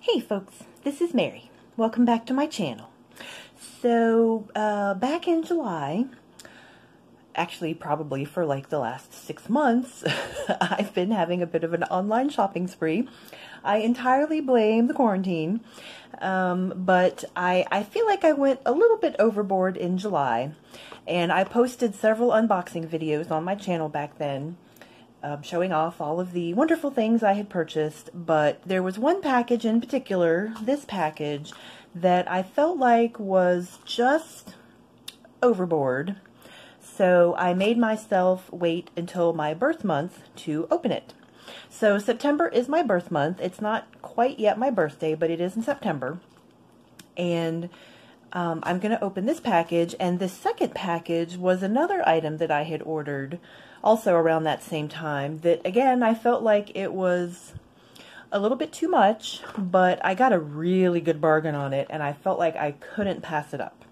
Hey folks, this is Mary. Welcome back to my channel. So, back in July, actually probably for like the last 6 months, I've been having a bit of an online shopping spree. I entirely blame the quarantine, but I feel like I went a little bit overboard in July, and I posted several unboxing videos on my channel back then, showing off all of the wonderful things I had purchased, but there was one package in particular, this package, that I felt like was just overboard. So I made myself wait until my birth month to open it. So September is my birth month. It's not quite yet my birthday, but it is in September. And I'm going to open this package, and this second package was another item that I had ordered also around that same time that, again, I felt like it was a little bit too much, but I got a really good bargain on it, and I felt like I couldn't pass it up.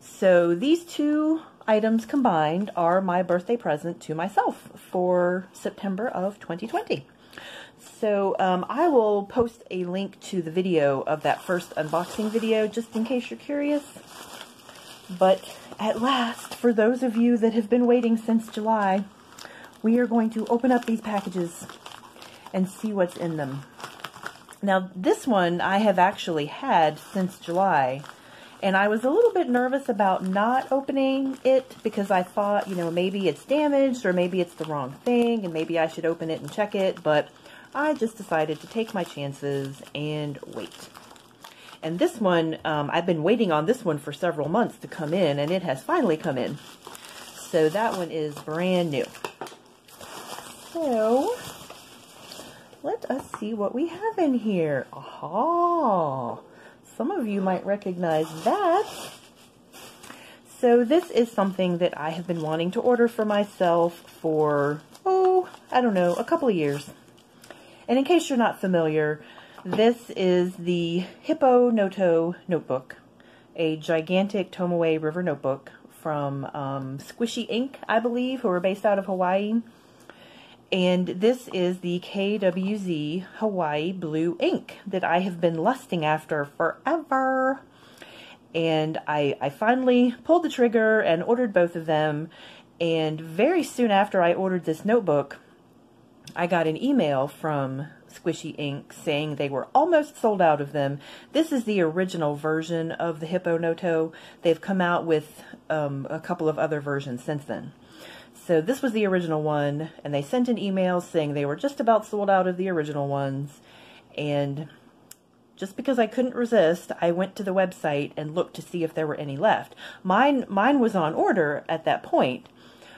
So these two items combined are my birthday present to myself for September of 2020. So I will post a link to the video of that first unboxing video just in case you're curious. But at last, for those of you that have been waiting since July, we are going to open up these packages and see what's in them. Now, this one I have actually had since July, and I was a little bit nervous about not opening it because I thought, you know, maybe it's damaged or maybe it's the wrong thing and maybe I should open it and check it, but I just decided to take my chances and wait. And this one, I've been waiting on this one for several months to come in, and it has finally come in. So that one is brand new. So, let us see what we have in here. Aha! Some of you might recognize that. So this is something that I have been wanting to order for myself for, I don't know, a couple of years. And in case you're not familiar, this is the Hippo Noto notebook, a gigantic Tomoe River notebook from Squishy Ink, I believe, who are based out of Hawaii. And this is the KWZ Hawaii Blue ink that I have been lusting after forever. And I finally pulled the trigger and ordered both of them. And very soon after I ordered this notebook, I got an email from Squishy Ink saying they were almost sold out of them. This is the original version of the Hippo Noto. They've come out with a couple of other versions since then. So this was the original one, and they sent an email saying they were just about sold out of the original ones. And just because I couldn't resist, I went to the website and looked to see if there were any left. Mine was on order at that point,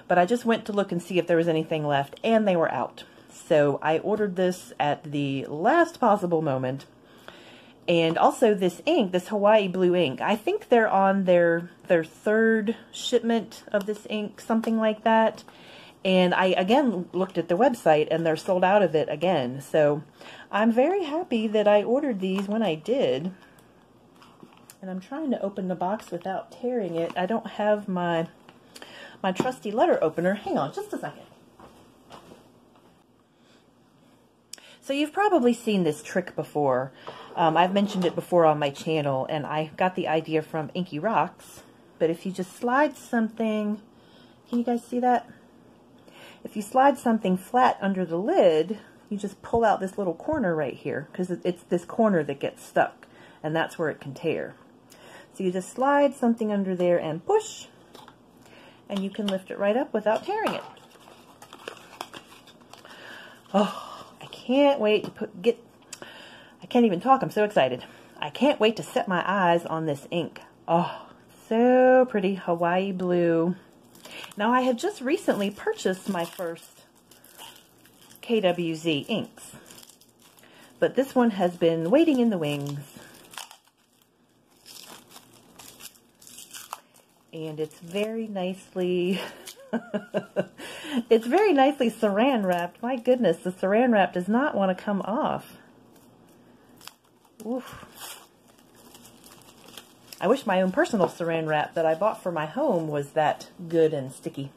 but I just went to look and see if there was anything left, and they were out. So I ordered this at the last possible moment. And also this ink, this Hawaii Blue ink, I think they're on their third shipment of this ink, something like that. And I, again, looked at the website, and they're sold out of it again. So I'm very happy that I ordered these when I did. And I'm trying to open the box without tearing it. I don't have my trusty letter opener. Hang on just a second. So you've probably seen this trick before. I've mentioned it before on my channel, and I got the idea from Inky Rocks. But if you just slide something, can you guys see that? If you slide something flat under the lid, you just pull out this little corner right here, because it's this corner that gets stuck, and that's where it can tear. So you just slide something under there and push, and you can lift it right up without tearing it. Oh, I can't wait to I can't even talk, I'm so excited. I can't wait to set my eyes on this ink. Oh, so pretty, Hawaii Blue. Now, I have just recently purchased my first KWZ inks, but this one has been waiting in the wings. And it's very nicely, it's very nicely saran wrapped. My goodness, the saran wrap does not want to come off. Oof. I wish my own personal saran wrap that I bought for my home was that good and sticky,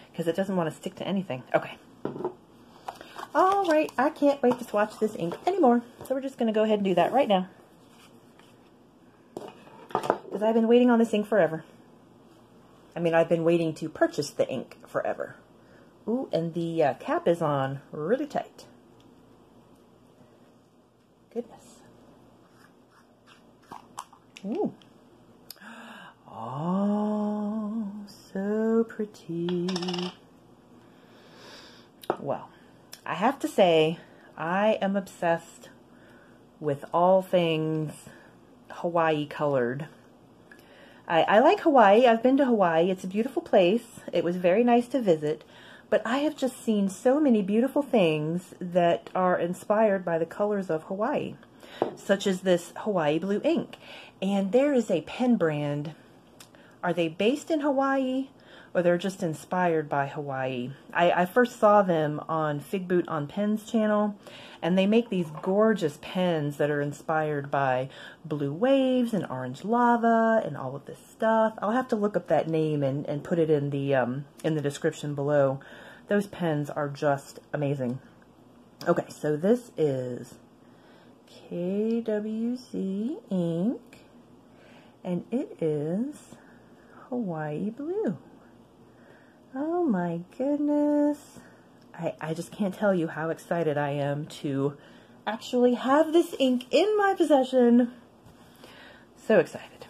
because it doesn't want to stick to anything. Okay. All right, I can't wait to swatch this ink anymore. So we're just going to go ahead and do that right now. Because I've been waiting on this ink forever. I mean, I've been waiting to purchase the ink forever. Ooh, and the cap is on really tight. Goodness. Ooh. Oh, so pretty. Well, I have to say, I am obsessed with all things Hawaii colored. I like Hawaii. I've been to Hawaii. It's a beautiful place. It was very nice to visit. But I have just seen so many beautiful things that are inspired by the colors of Hawaii, such as this Hawaii Blue ink. And there is a pen brand. Are they based in Hawaii, or they're just inspired by Hawaii? I first saw them on Figboot on Pens channel, and they make these gorgeous pens that are inspired by blue waves and orange lava and all of this stuff. I'll have to look up that name and put it in the description below. Those pens are just amazing. Okay, so this is KWZ ink, and it is Hawaii Blue. Oh my goodness. I just can't tell you how excited I am to actually have this ink in my possession. So excited.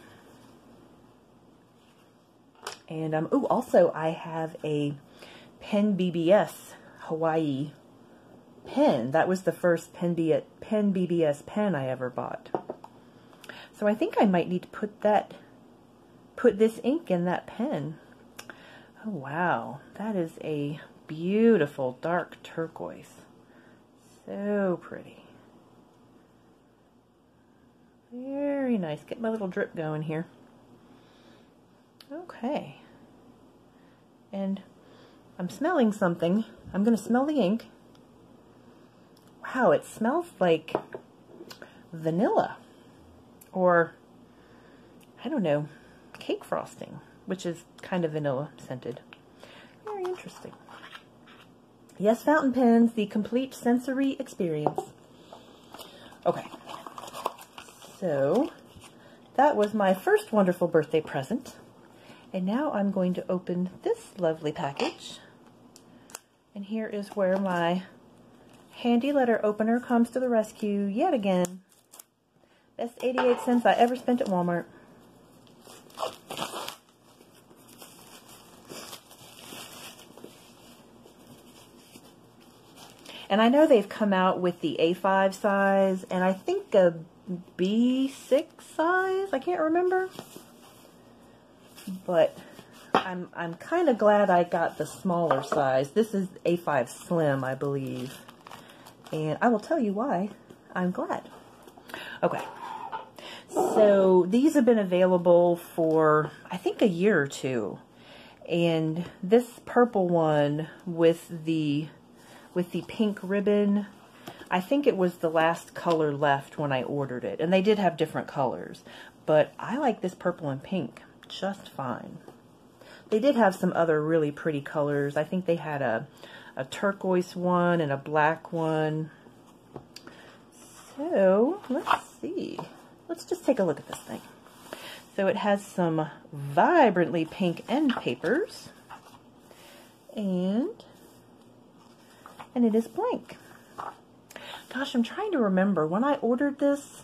And ooh, also I have a Pen BBS Hawaii pen. That was the first Pen BBS pen I ever bought. So I think I might need to put this ink in that pen. Oh wow, that is a beautiful dark turquoise. So pretty. Very nice. Get my little drip going here. Okay. And I'm smelling something. I'm going to smell the ink. Wow, it smells like vanilla. Or, I don't know, cake frosting, which is kind of vanilla scented. Very interesting. Yes, fountain pens, the complete sensory experience. Okay, so that was my first wonderful birthday present. And now I'm going to open this lovely package. And here is where my handy letter opener comes to the rescue yet again. Best 88 cents I ever spent at Walmart. And I know they've come out with the A5 size, and I think a B6 size, I can't remember. But I'm kind of glad I got the smaller size. This is A5 Slim, I believe. And I will tell you why I'm glad. Okay. So these have been available for, I think, a year or two. And this purple one with the pink ribbon, I think it was the last color left when I ordered it. And they did have different colors. But I like this purple and pink just fine. They did have some other really pretty colors. I think they had a turquoise one and a black one. So, let's see. Let's just take a look at this thing. So it has some vibrantly pink end papers. And it is blank. Gosh, I'm trying to remember. When I ordered this,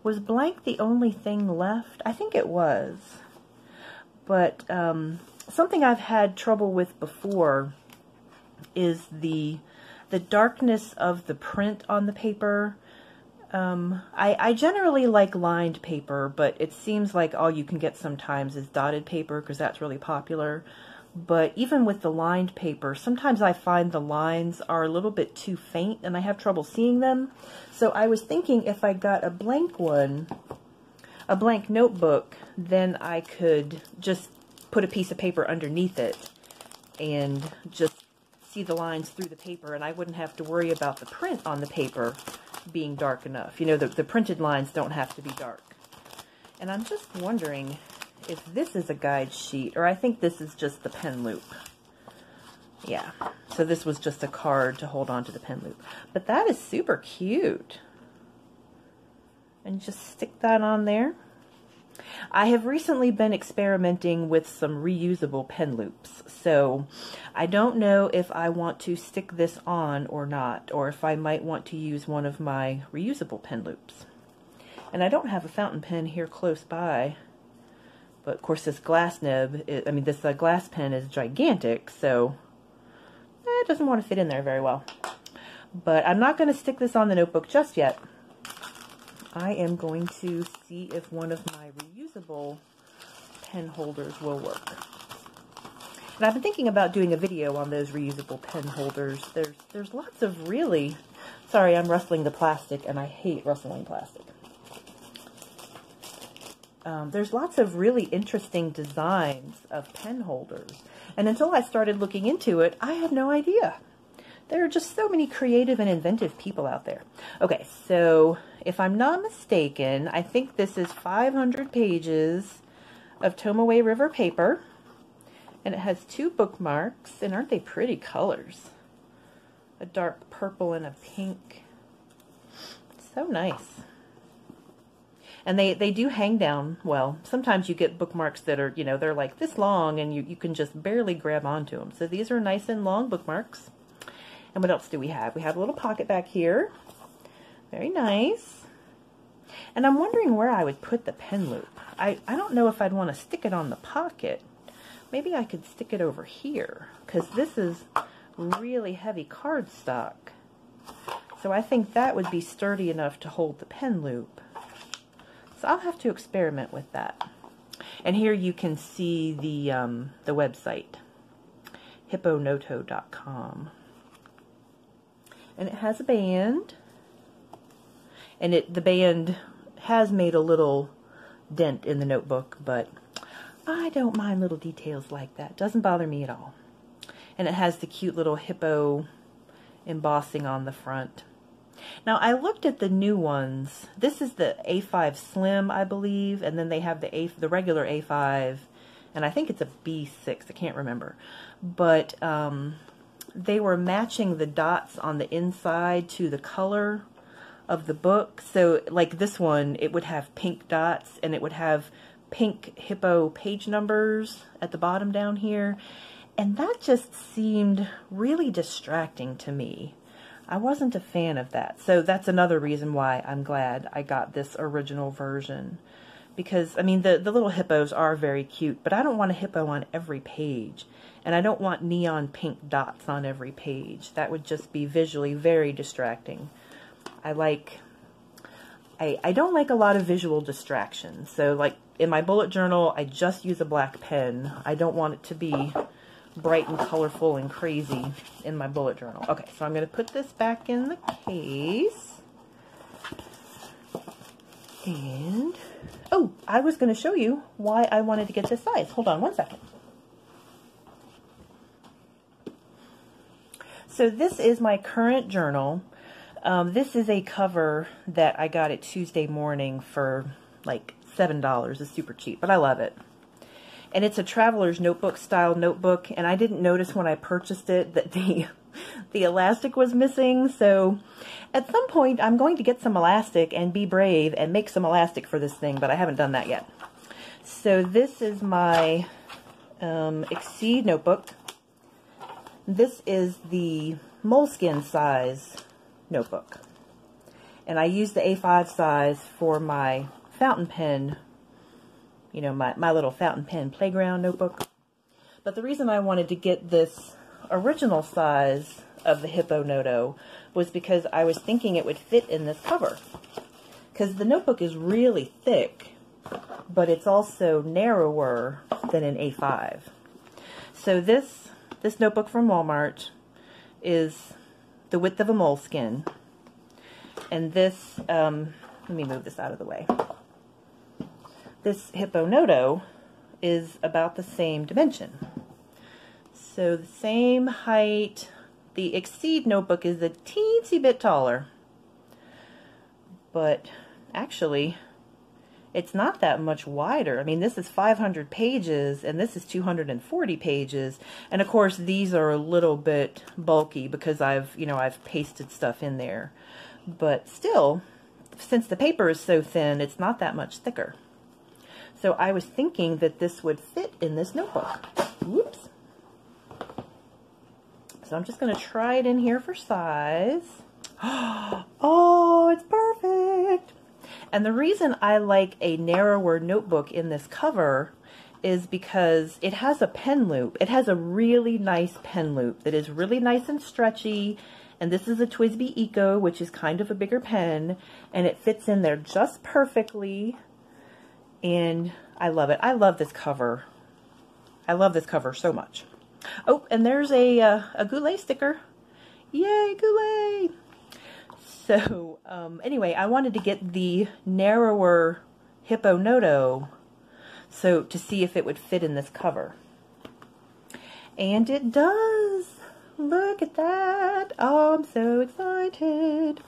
was blank the only thing left? I think it was. But something I've had trouble with before is the darkness of the print on the paper. I generally like lined paper, but it seems like all you can get sometimes is dotted paper because that's really popular. But even with the lined paper, sometimes I find the lines are a little bit too faint and I have trouble seeing them. So I was thinking if I got a blank one, a blank notebook, then I could just put a piece of paper underneath it and just see the lines through the paper, and I wouldn't have to worry about the print on the paper being dark enough. You know, the printed lines don't have to be dark. And I'm just wondering if this is a guide sheet, or I think this is just the pen loop. Yeah, So this was just a card to hold on to the pen loop. But that is super cute. And just stick that on there. I have recently been experimenting with some reusable pen loops. So I don't know if I want to stick this on or not, or if I might want to use one of my reusable pen loops. And I don't have a fountain pen here close by. But of course this glass nib, this glass pen is gigantic, so it doesn't want to fit in there very well. But I'm not going to stick this on the notebook just yet. I am going to see if one of my reusable pen holders will work. And I've been thinking about doing a video on those reusable pen holders. There's lots of really... Sorry, I'm rustling the plastic, and I hate rustling plastic. There's lots of really interesting designs of pen holders. And until I started looking into it, I had no idea. There are just so many creative and inventive people out there. Okay, so if I'm not mistaken, I think this is 500 pages of Tomaway River paper. And it has 2 bookmarks, and aren't they pretty colors? A dark purple and a pink. So nice. And they do hang down well. Sometimes you get bookmarks that are, they're like this long, and you can just barely grab onto them. So these are nice and long bookmarks. And what else do we have? We have a little pocket back here. Very nice. And I'm wondering where I would put the pen loop. I don't know if I'd want to stick it on the pocket. Maybe I could stick it over here, because this is really heavy cardstock. So I think that would be sturdy enough to hold the pen loop. So I'll have to experiment with that. And here you can see the website, hipponoto.com. And it has a band, and the band has made a little dent in the notebook, but I don't mind little details like that. Doesn't bother me at all. And it has the cute little hippo embossing on the front. Now, I looked at the new ones. This is the A5 Slim, I believe, and then they have the regular A5, and I think it's a B6. I can't remember. But they were matching the dots on the inside to the color of the book. So, like this one, it would have pink dots, and it would have pink hippo page numbers at the bottom down here. And that just seemed really distracting to me. I wasn't a fan of that. So that's another reason why I'm glad I got this original version. Because, the little hippos are very cute, but I don't want a hippo on every page. And I don't want neon pink dots on every page. That would just be visually very distracting. I don't like a lot of visual distractions. So, like, in my bullet journal, I just use a black pen. I don't want it to be bright and colorful and crazy in my bullet journal. Okay, so I'm going to put this back in the case. And, oh, I was going to show you why I wanted to get this size. Hold on one second. So this is my current journal. This is a cover that I got at Tuesday Morning for like $7. It's super cheap, but I love it. And it's a traveler's notebook style notebook, and I didn't notice when I purchased it that the elastic was missing. So at some point I'm going to get some elastic and be brave and make some elastic for this thing, but I haven't done that yet. So this is my Exceed notebook. This is the moleskin size notebook. And I use the A5 size for my fountain pen, my little fountain pen playground notebook. But the reason I wanted to get this original size of the Hippo Noto was because I was thinking it would fit in this cover. Because the notebook is really thick, but it's also narrower than an A5. So this notebook from Walmart is the width of a moleskin. And this, let me move this out of the way. This Hippo Noto is about the same dimension. So the same height. The Exceed notebook is a teensy bit taller. But actually, it's not that much wider. I mean, this is 500 pages and this is 240 pages. And of course, these are a little bit bulky because I've pasted stuff in there. But still, since the paper is so thin, it's not that much thicker. So I was thinking that this would fit in this notebook. Whoops. So I'm just going to try it in here for size. Oh, it's perfect. And the reason I like a narrower notebook in this cover is because it has a pen loop. It has a really nice pen loop that is really nice and stretchy. And this is a TWSBI Eco, which is kind of a bigger pen. And it fits in there just perfectly. And I love it. I love this cover. I love this cover so much. Oh, and there's a Goulet sticker. Yay, Goulet! So, anyway, I wanted to get the narrower Hippo Noto to see if it would fit in this cover. And it does! Look at that! Oh, I'm so excited!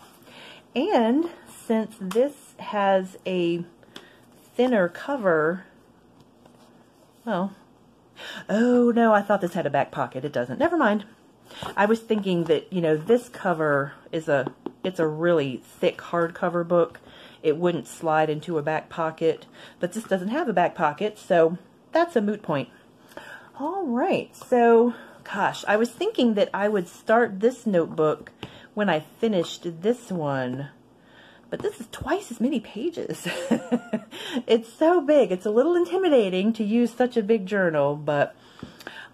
And since this has a thinner cover, well, oh no, I thought this had a back pocket. It doesn't. Never mind. I was thinking that, this cover is it's a really thick hardcover book. It wouldn't slide into a back pocket, but this doesn't have a back pocket, so that's a moot point. All right, so, gosh, I was thinking that I would start this notebook when I finished this one, but this is twice as many pages. It's so big. It's a little intimidating to use such a big journal, but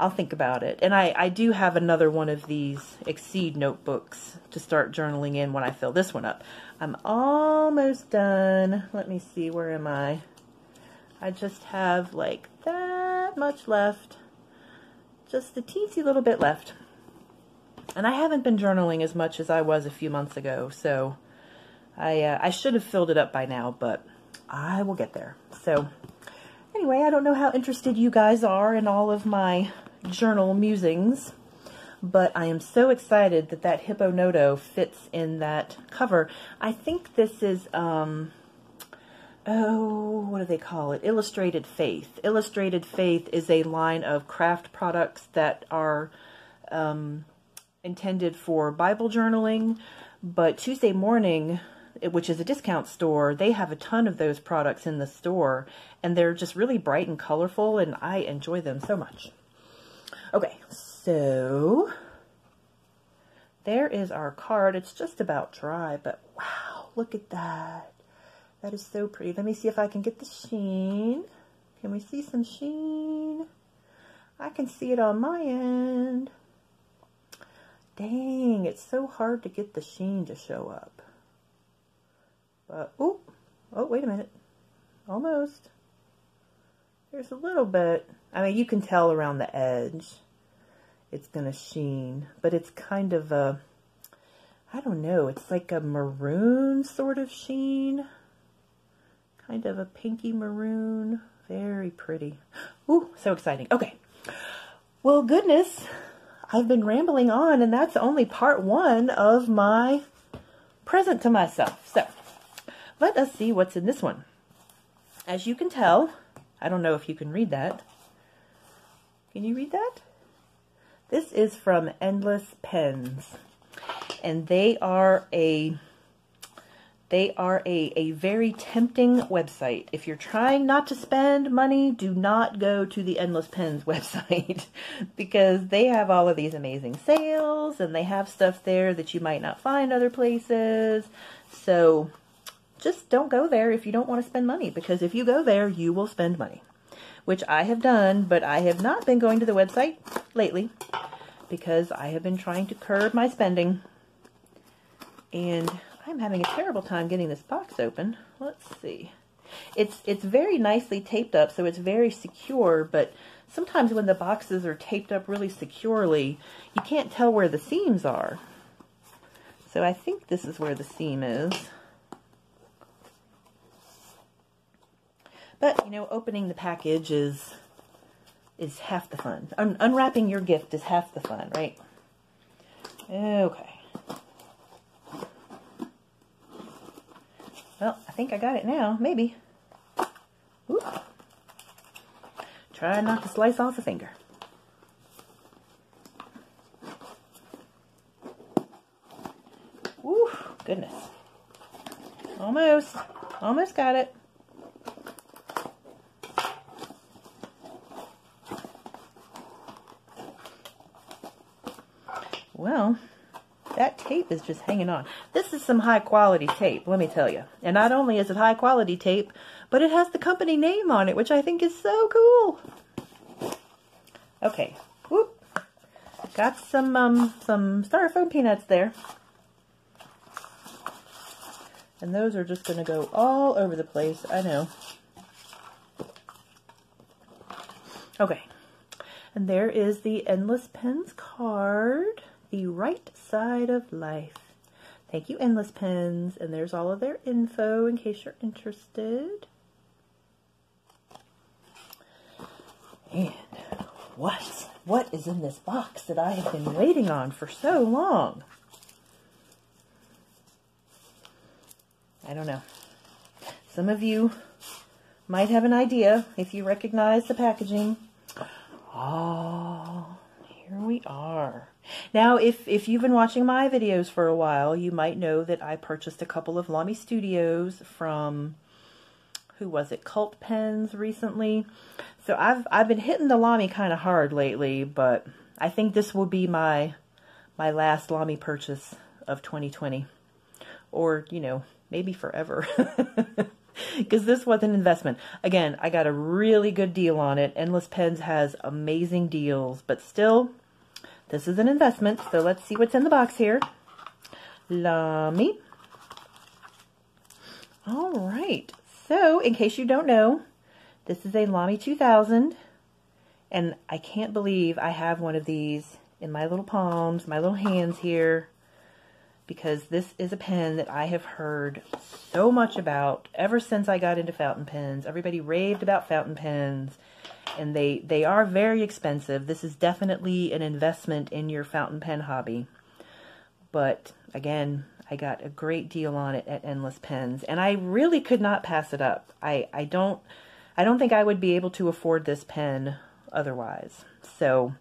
I'll think about it. And I do have another one of these Exceed notebooks to start journaling in when I fill this one up. I'm almost done. Let me see, where am I? I just have like that much left. Just a teensy little bit left. And I haven't been journaling as much as I was a few months ago, so I should have filled it up by now, but I will get there. So anyway, I don't know how interested you guys are in all of my journal musings, but I am so excited that that Hippo Noto fits in that cover. I think this is, oh, what do they call it? Illustrated Faith. Illustrated Faith is a line of craft products that are intended for Bible journaling, but Tuesday Morning, which is a discount store, they have a ton of those products in the store, and they're just really bright and colorful, and I enjoy them so much. Okay, so there is our card. It's just about dry, but wow, look at that. That is so pretty. Let me see if I can get the sheen. Can we see some sheen? I can see it on my end. Dang, it's so hard to get the sheen to show up. But, oh, wait a minute. Almost. There's a little bit. I mean, you can tell around the edge it's going to sheen, but it's kind of a, I don't know, it's like a maroon sort of sheen. Kind of a pinky maroon. Very pretty. Ooh, so exciting. Okay. Well, goodness, I've been rambling on, and that's only part one of my present to myself. So, let us see what's in this one. As you can tell, I don't know if you can read that. Can you read that? This is from Endless Pens, and they are a very tempting website. If you're trying not to spend money, do not go to the Endless Pens website because they have all of these amazing sales, and they have stuff there that you might not find other places. So just don't go there if you don't want to spend money, because if you go there, you will spend money, which I have done, but I have not been going to the website lately because I have been trying to curb my spending, and I'm having a terrible time getting this box open. Let's see. It's very nicely taped up, so it's very secure, but sometimes when the boxes are taped up really securely, you can't tell where the seams are. So I think this is where the seam is. But, you know, opening the package is half the fun. Unwrapping your gift is half the fun, right? Okay. Well, I think I got it now. Maybe. Try not to slice off a finger. Woo, goodness. Almost. Almost got it. Well, that tape is just hanging on. This is some high quality tape, let me tell you. And not only is it high quality tape, but it has the company name on it, which I think is so cool. Okay, whoop. Got some styrofoam peanuts there. And those are just going to go all over the place, I know. Okay, and there is the Endless Pens card. The Right Side of Life. Thank you, Endless Pens. And there's all of their info in case you're interested. And what is in this box that I have been waiting on for so long? I don't know. Some of you might have an idea if you recognize the packaging. Oh, here we are. Now, if you've been watching my videos for a while, you might know that I purchased a couple of Lamy Studios from, who was it, Cult Pens recently. So I've been hitting the Lamy kind of hard lately, but I think this will be my last Lamy purchase of 2020. Or, you know, maybe forever. Because this was an investment. Again, I got a really good deal on it. Endless Pens has amazing deals, but still, this is an investment. So let's see what's in the box here. Lamy. All right. So, in case you don't know, this is a Lamy 2000. And I can't believe I have one of these in my little palms, my little hands here. Because this is a pen that I have heard so much about ever since I got into fountain pens. Everybody raved about fountain pens, and they are very expensive. This is definitely an investment in your fountain pen hobby. But again, I got a great deal on it at Endless Pens, and I really could not pass it up. I don't think I would be able to afford this pen otherwise. So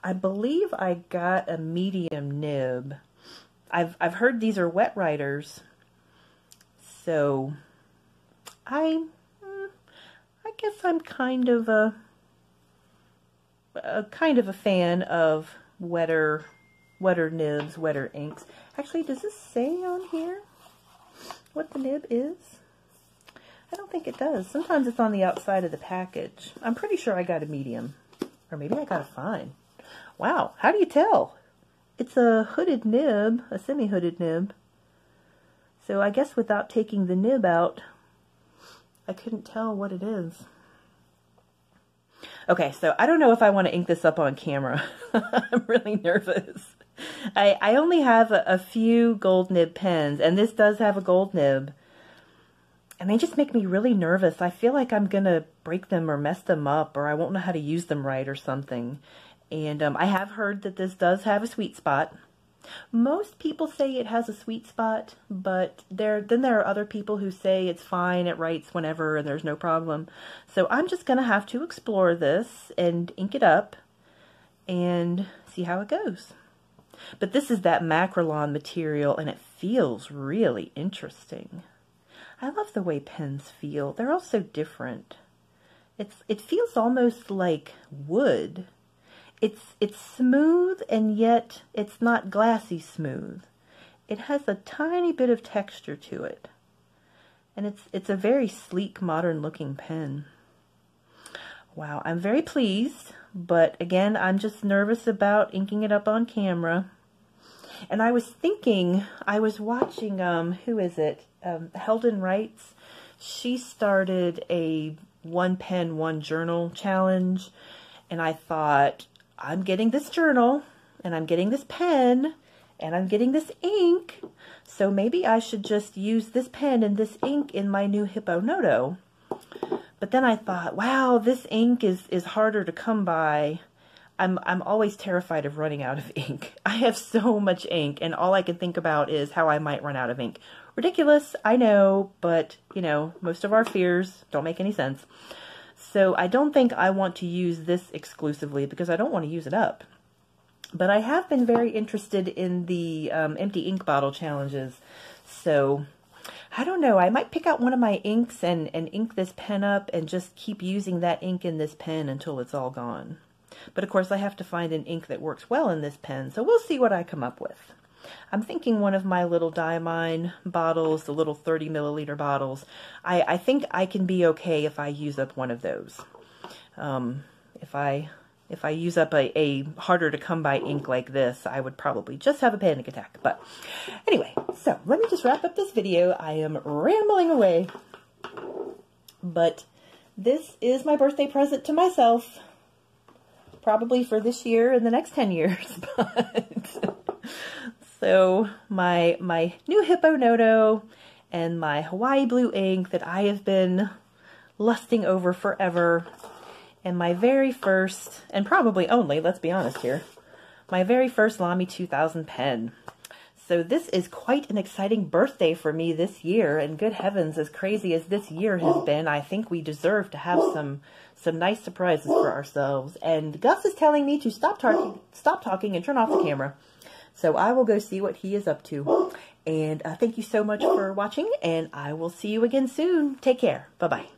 I believe I got a medium nib. I've heard these are wet writers, so I guess I'm kind of a fan of wetter nibs, wetter inks. Actually, does this say on here what the nib is? I don't think it does. Sometimes it's on the outside of the package. I'm pretty sure I got a medium, or maybe I got a fine. Wow, how do you tell? It's a hooded nib, a semi-hooded nib. So I guess without taking the nib out, I couldn't tell what it is. Okay, so I don't know if I want to ink this up on camera. I'm really nervous. I only have a few gold nib pens, and this does have a gold nib. And they just make me really nervous. I feel like I'm going to break them or mess them up, or I won't know how to use them right or something. And I have heard that this does have a sweet spot. Most people say it has a sweet spot, but then there are other people who say it's fine, it writes whenever, and there's no problem. So I'm just going to have to explore this and ink it up and see how it goes. But this is that Macrolon material, and it feels really interesting. I love the way pens feel. They're all so different. It feels almost like wood. It's smooth, and yet it's not glassy smooth. It has a tiny bit of texture to it. And it's a very sleek, modern looking pen. Wow, I'm very pleased, but again, I'm just nervous about inking it up on camera. And I was thinking, I was watching, who is it? Heldon Writes. She started a one pen, one journal challenge, and I thought, I'm getting this journal, and I'm getting this pen, and I'm getting this ink, so maybe I should just use this pen and this ink in my new Hippo Noto. But then I thought, wow, this ink is harder to come by. I'm always terrified of running out of ink. I have so much ink, and all I can think about is how I might run out of ink. Ridiculous, I know, but, you know, most of our fears don't make any sense. So I don't think I want to use this exclusively because I don't want to use it up. But I have been very interested in the empty ink bottle challenges. So I don't know, I might pick out one of my inks and ink this pen up and just keep using that ink in this pen until it's all gone. But of course I have to find an ink that works well in this pen, so we'll see what I come up with. I'm thinking one of my little Diamine bottles, the little 30 milliliter bottles, I think I can be okay if I use up one of those. If I use up a harder to come by ink like this, I would probably just have a panic attack. But anyway, so let me just wrap up this video. I am rambling away. But this is my birthday present to myself. Probably for this year and the next 10 years. But so my new Hippo Noto and my Hawaii Blue ink that I have been lusting over forever. And my very first, and probably only, let's be honest here, my very first Lamy 2000 pen. So this is quite an exciting birthday for me this year, and good heavens, as crazy as this year has been, I think we deserve to have some nice surprises for ourselves. And Gus is telling me to stop talking and turn off the camera. So I will go see what he is up to. And thank you so much for watching, and I will see you again soon. Take care. Bye-bye.